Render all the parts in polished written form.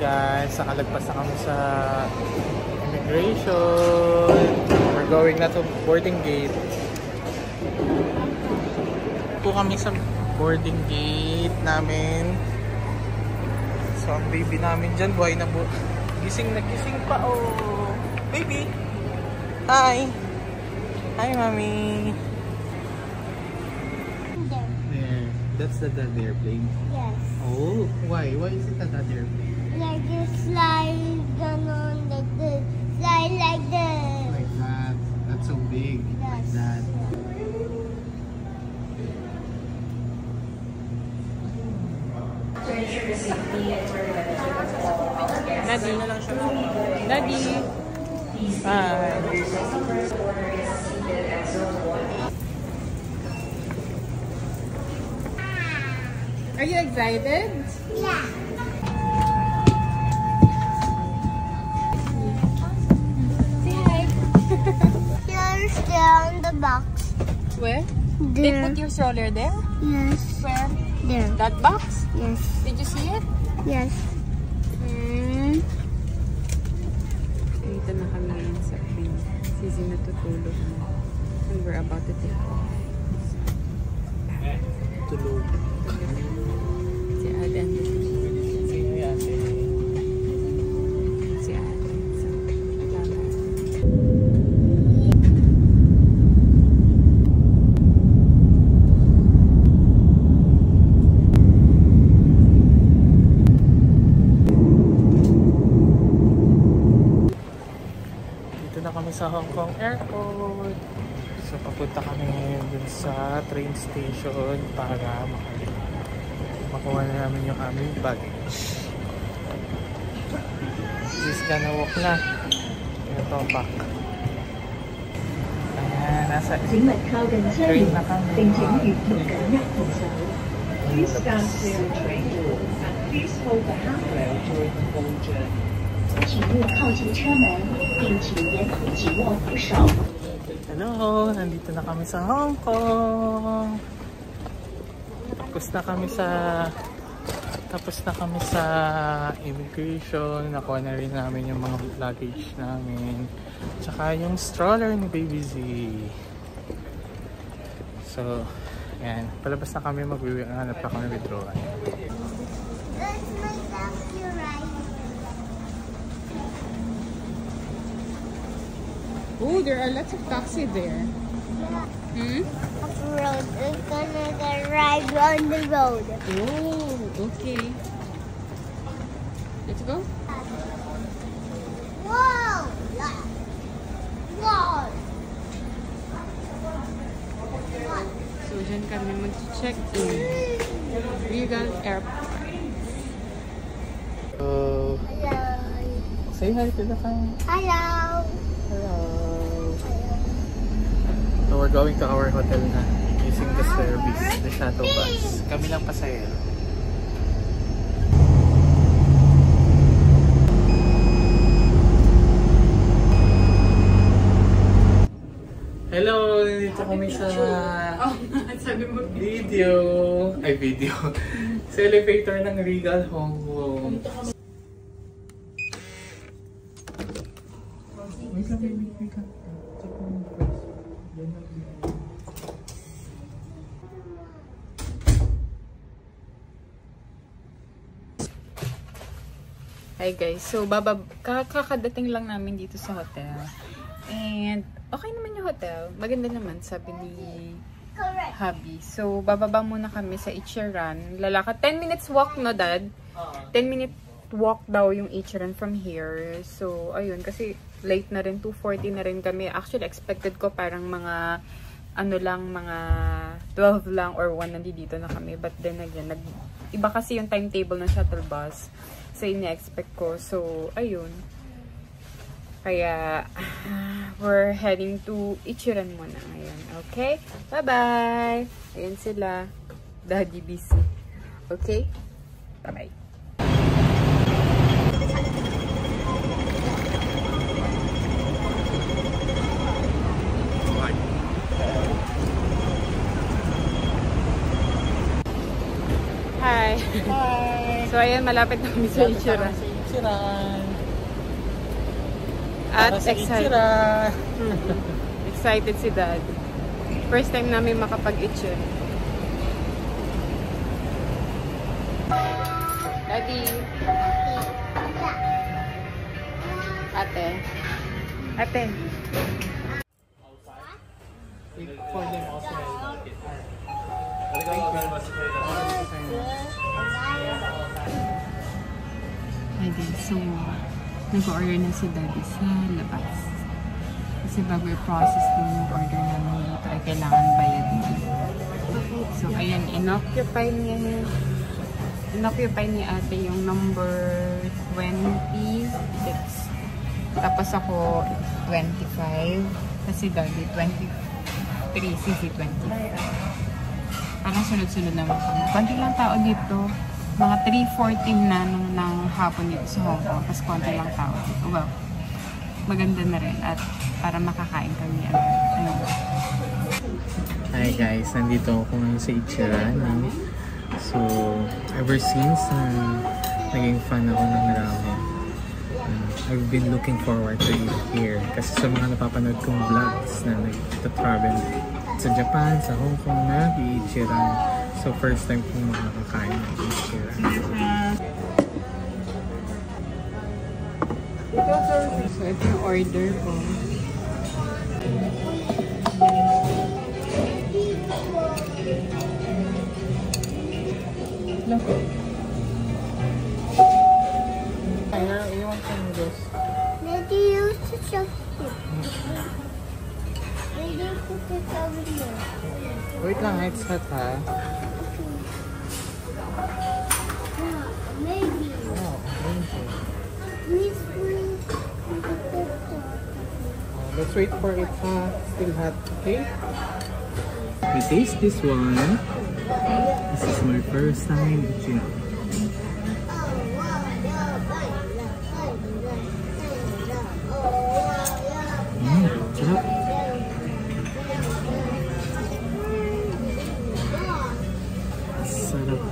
guys, nakalagpas na kami sa immigration. We're going na to boarding gate. Po kami sa boarding gate namin. So ang baby namin dyan, buhay na po. Gising na gising pa, oh. Baby! Hi! Hi, mommy! There. That's the dad airplane? Yes. Oh, why? Why is it a dad airplane? Like you slide on like this. Slide like this. Like that. That's so big. Yes. Like that. Daddy. Daddy. Bye. Are you excited? Yeah. Say hi. You're still on the box. Where? There. They put your stroller there? Yes. Where? There. That box? Yes. Did you see it? Yes. Dito na kami ngayon sa plane. Sisi natutulog na. And we're about to take off. Tulog. Si Aden. Sino yan? Si Aden. So, Dito na kami sa Hong Kong Airport. So papunta kami ngayon dun sa train station para makuha na namin yung aming baggage. This gonna walk na. Ito back. Ayan, nasa train na kami. Please stand clear of train doors and please hold the handrail during the whole journey. 请勿靠近车门，并请沿途紧握扶手。 Hello, nandito na kami sa Hong Kong. Tapos na kami sa immigration. Nakuha na rin namin yung mga luggage namin. Tsaka yung stroller ni Baby Z. So, yan. Palabas na kami, maghanap na kami withdrawal. That's my taxi ride. oh, there are lots of taxi there. Yeah. Off-road. We're gonna ride on the road. Oh, okay. Let's go. Whoa! Whoa! So, dyan kami mag-check-in. Regal Airport. So, Hello. say hi to the fans. Hello. Hello. So we're going to our hotel na using the service, the shuttle bus. Kami lang pasahero. Hello! Dito kami sa video. Ay, video. Sa elevator ng Regal Hong Kong. Wait lang, baby. Wait lang. Check mo yung price. Yan lang. Hi guys, so kakadating lang namin dito sa hotel. And okay naman yung hotel. Maganda naman, sabi ni hubby. So bababa muna kami sa Ichiran. Lalakad. 10 minutes walk, no dad? 10 minute walk daw yung Ichiran from here. So ayun, kasi late na rin, 2:40 na rin kami. Actually, expected ko parang mga ano lang, mga 12 lang or 1 nandito na kami. But then again, iba kasi yung timetable ng shuttle bus. So, ini-expect ko. So, ayun. Kaya, we're heading to Ichiran muna ngayon. Okay? Bye-bye! Ayan sila. Daddy busy. Okay? Bye-bye. Hi! Hi! So, ayan, malapit na kami sa Ichiran. Ichiran. At Para sa excited. Ichiran. Excited si Dad. First time namin makapag-itchin. Daddy. Ate. Ate. For them also. Hi guys, so nag-order na si Daddy sa labas. Kasi bago i-process din yung order namin dito ay kailangan bayad din. So ayan, inoccupy ni ate yung number 26. Tapos ako 25. Kasi Daddy 23, CC 20. Parang sunod-sunod naman kami. Konti lang tao dito. Mga 3:14 na ng hapon dito sa Hong Kong. Tapos konti lang tao dito. Well, maganda na rin. At para makakain kami. Hi guys, nandito ako ngayon sa Ichiran. So, ever since naging fan ako ng ramen, I've been looking forward to eat here. Kasi sa mga napapanood kong vlogs na nag-travel sa Japan, sa Hong Kong na Ichiran. So, first time kong makakakain ng Ichiran. So, ito yung order ko. Look. Kaya, iwan ko mo guys. Maybe you should shop it. Maybe you should take over here. Wait lang, it's hot ha. Maybe. Oh, amazing. Please. Let's wait for it ha. Still hot, okay? We taste this one. This is my first time eating. Sarap. Sarap.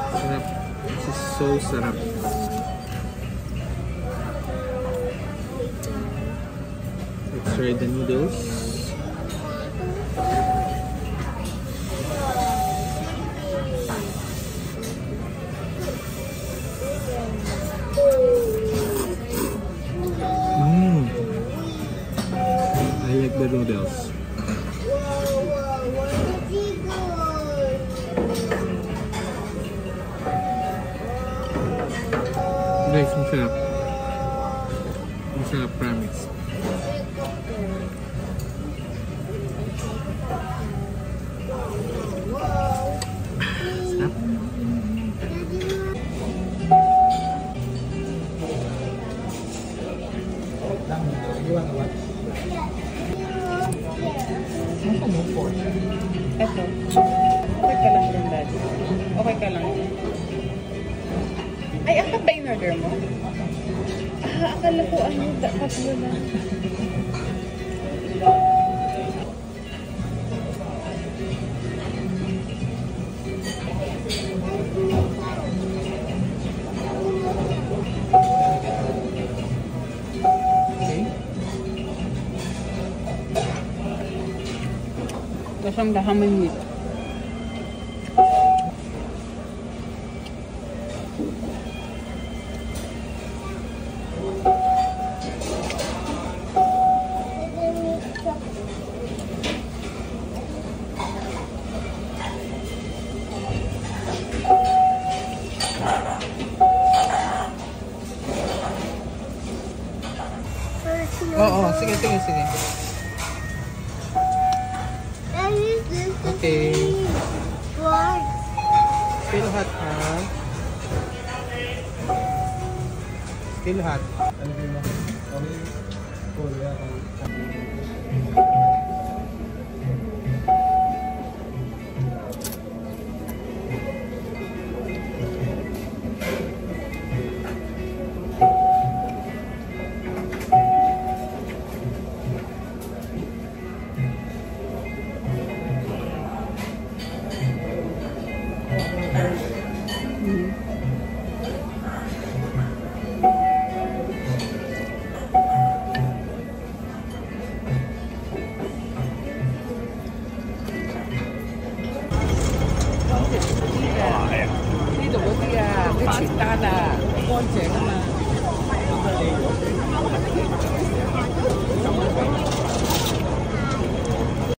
Sarap. This is so sarap. Let's try the noodles. I like the noodles. Guys, masarap. Masarap, promise. Sarap. Ito. Okay ka lang rin, Daddy. Okay ka lang. Ay, akat ba yung order mo? Ah, akala ko tatlo na. Okay. Lasang dahaman nito. Oo, sige. Okay. What? Still hot ha? Still hot. 嗰啲啊，啲傳單啊，乾淨啊嘛。